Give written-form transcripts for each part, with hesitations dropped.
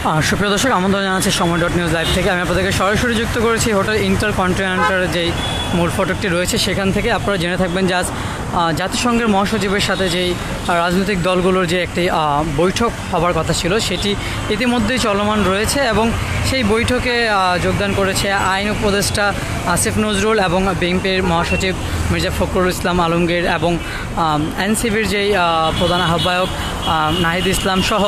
সুপ্রিয় দর্শক, আমন্ত্রণ জানাচ্ছি সময় নিউজ লাইভ থেকে। আমি আপনাদেরকে সরাসরি যুক্ত করেছি হোটেল ইন্টারকন্টিনেন্টাল যেই মূল ফটকটি রয়েছে সেখান থেকে। আপনারা জেনে থাকবেন যে আজ জাতিসংঘের মহাসচিবের সাথে যেই রাজনৈতিক দলগুলোর যে একটি বৈঠক হবার কথা ছিল সেটি ইতিমধ্যেই চলমান রয়েছে এবং সেই বৈঠকে যোগদান করেছে আইন উপদেষ্টা আসিফ নজরুল এবং বিএনপির মহাসচিব মির্জা ফখরুল ইসলাম আলমগীর এবং এনসিপির যেই প্রধান আহ্বায়ক নাহিদ ইসলাম সহ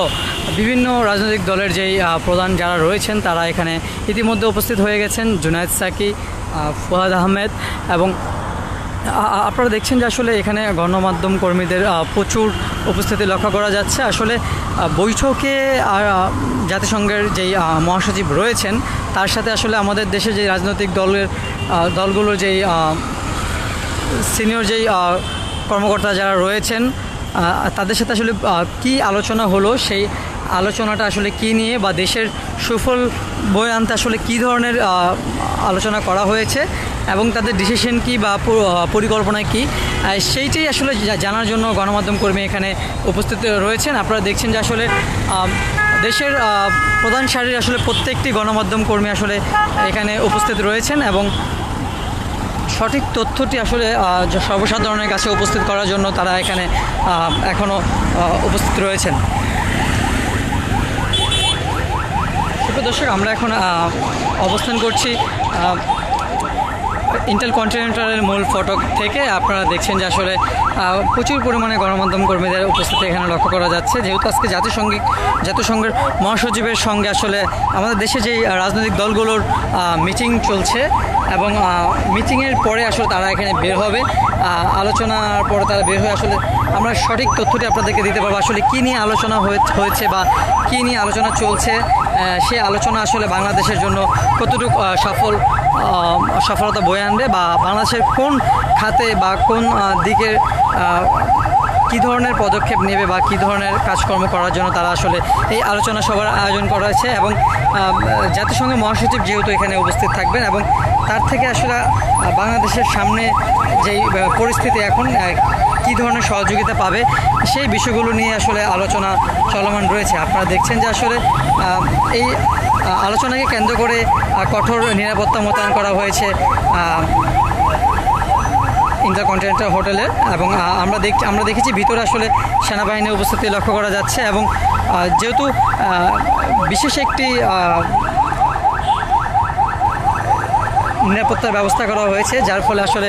বিভিন্ন রাজনৈতিক দলের যেই প্রধান যারা রয়েছেন তারা এখানে ইতিমধ্যে উপস্থিত হয়ে গেছেন। জুনায়েদ সাকি, ফুয়াদ আহমেদ এবং আপনারা দেখছেন যে আসলে এখানে গণমাধ্যম কর্মীদের প্রচুর উপস্থিতি লক্ষ্য করা যাচ্ছে। আসলে বৈঠকে জাতিসংঘের যেই মহাসচিব রয়েছেন তার সাথে আসলে আমাদের দেশে যে রাজনৈতিক দলগুলোর যেই সিনিয়র যেই কর্মকর্তা যারা রয়েছেন তাদের সাথে আসলে কি আলোচনা হলো, সেই আলোচনাটা আসলে কি নিয়ে বা দেশের সুফল বয়ে আনতে আসলে কী ধরনের আলোচনা করা হয়েছে এবং তাদের ডিসিশন কি বা পরিকল্পনা কি, সেইটাই আসলে জানার জন্য গণমাধ্যম কর্মী এখানে উপস্থিত রয়েছেন। আপনারা দেখছেন যে আসলে দেশের প্রধান সারির আসলে প্রত্যেকটি গণমাধ্যম কর্মী আসলে এখানে উপস্থিত রয়েছেন এবং সঠিক তথ্যটি আসলে সর্বসাধারণের কাছে উপস্থিত করার জন্য তারা এখানে এখনও উপস্থিত রয়েছেন। দর্শক, আমরা এখন অবস্থান করছি ইন্টারকন্টিনেন্টালের মূল ফটক থেকে। আপনারা দেখছেন যে আসলে প্রচুর পরিমাণে গণমাধ্যম কর্মীদের উপস্থিতি এখানে লক্ষ্য করা যাচ্ছে, যেহেতু আজকে জাতিসংঘের মহাসচিবের সঙ্গে আসলে আমাদের দেশে যেই রাজনৈতিক দলগুলোর মিটিং চলছে এবং মিটিংয়ের পরে আসলে তারা এখানে বের হবে। আলোচনার পরে তারা বের হয়ে আসলে আমরা সঠিক তথ্যটি আপনাদেরকে দিতে পারবো আসলে কী নিয়ে আলোচনা হয়েছে বা কী নিয়ে আলোচনা চলছে। সেই আলোচনা আসলে বাংলাদেশের জন্য কতটুকু সফলতা বয়ে আনবে বা বাংলাদেশের কোন খাতে বা কোন দিকের কী ধরনের পদক্ষেপ নেবে বা কী ধরনের কাজকর্ম করার জন্য তারা আসলে এই আলোচনা সভার আয়োজন করা হয়েছে। এবং জাতিসংঘের মহাসচিব যেহেতু এখানে উপস্থিত থাকবেন এবং তার থেকে আসলে বাংলাদেশের সামনে যেই পরিস্থিতি এখন কী ধরনের সহযোগিতা পাবে সেই বিষয়গুলো নিয়ে আসলে আলোচনা চলমান রয়েছে। আপনারা দেখছেন যে আসলে এই আলোচনাকে কেন্দ্র করে কঠোর নিরাপত্তা মোতায়েন করা হয়েছে ইন্টারকন্টিনেন্টাল হোটেলে এবং আমরা দেখেছি ভিতরে আসলে সেনাবাহিনীর উপস্থিতি লক্ষ্য করা যাচ্ছে এবং যেহেতু বিশেষ একটি নিরাপত্তার ব্যবস্থা করা হয়েছে, যার ফলে আসলে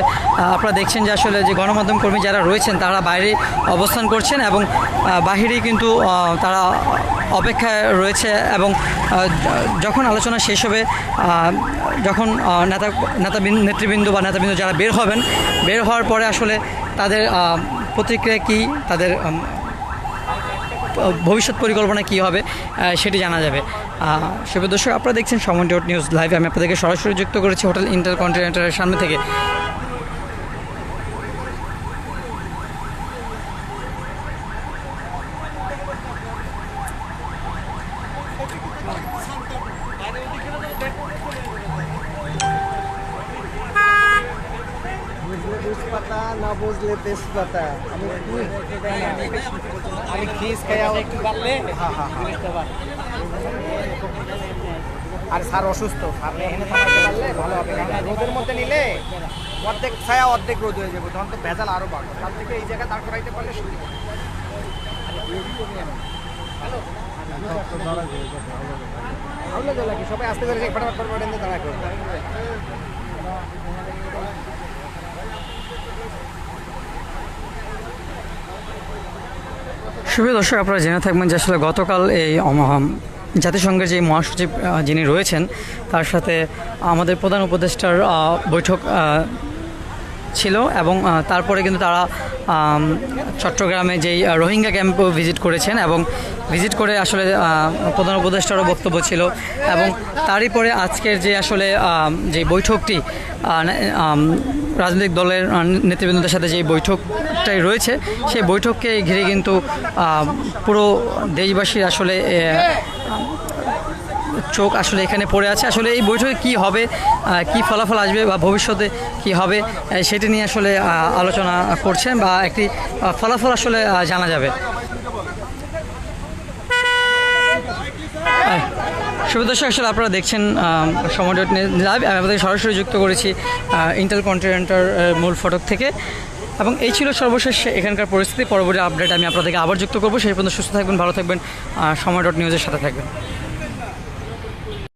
আপনারা দেখছেন যে আসলে যে গণমাধ্যম কর্মী যারা রয়েছেন তারা বাইরে অবস্থান করছেন এবং বাহিরেই কিন্তু তারা অপেক্ষায় রয়েছে এবং যখন আলোচনা শেষ হবে, যখন নেতৃবৃন্দ বা নেতাবৃন্দ যারা বের হওয়ার পরে আসলে তাদের প্রতিক্রিয়া কী, তাদের ভবিষ্যৎ পরিকল্পনা কী হবে সেটি জানা যাবে। সুপ্রিয় দর্শক, আপনারা দেখছেন সময় নিউজ লাইভে। আমি আপনাদেরকে সরাসরি যুক্ত করেছি হোটেল ইন্টারকন্টিনেন্টালের সামনে থেকে। পাতা না বুঝলে তেজপাতা, আমি খিস খাইয়া একটু পারলে। আর স্যার অসুস্থ, স্যার এখানে থাকতে পারলে ভালো হবে, কারণ রোদের মধ্যে নিলে অর্ধেক ছায়া অর্ধেক রোদ হয়ে যাবে, তখন তো ভেজাল আরও বাড়বে। তার থেকে এই জায়গায় দাঁড় করাইতে পারলে সুবিধা। সবাই আসতে পেরেছে, ফটাফট দাঁড়া করে। সুপ্রিয় দর্শক, আপনারা জেনে থাকবেন যে আসলে গতকাল এই জাতিসংঘের যে মহাসচিব যিনি রয়েছেন তার সাথে আমাদের প্রধান উপদেষ্টার বৈঠক ছিল এবং তারপরে কিন্তু তারা চট্টগ্রামে যেই রোহিঙ্গা ক্যাম্প ভিজিট করেছেন এবং ভিজিট করে আসলে প্রধান উপদেষ্টারও বক্তব্য ছিল এবং তারই পরে আজকের যে আসলে যে বৈঠকটি রাজনৈতিক দলের নেতৃবৃন্দদের সাথে যে বৈঠকটাই রয়েছে সেই বৈঠককে ঘিরে কিন্তু পুরো দেশবাসীর আসলে চোখ আসলে এখানে পড়ে আছে। আসলে এই বৈঠকে কি হবে, কি ফলাফল আসবে বা ভবিষ্যতে কি হবে সেটি নিয়ে আসলে আলোচনা করছেন বা একটি ফলাফল আসলে জানা যাবে। শুভ দর্শক, আসলে আপনারা দেখছেন সময় ডট নিউজ লাইভ। আমি আপনাদের সরাসরি যুক্ত করেছি ইন্টারকন্টিনেন্টাল মূল ফটক থেকে, এবং এই ছিল সর্বশেষ এখানকার পরিস্থিতি। পরবর্তী আপডেট আমি আপনাদেরকে আবার যুক্ত করবো। সেই পর্যন্ত সুস্থ থাকবেন, ভালো থাকবেন, সময় ডট নিউজের সাথে থাকবেন।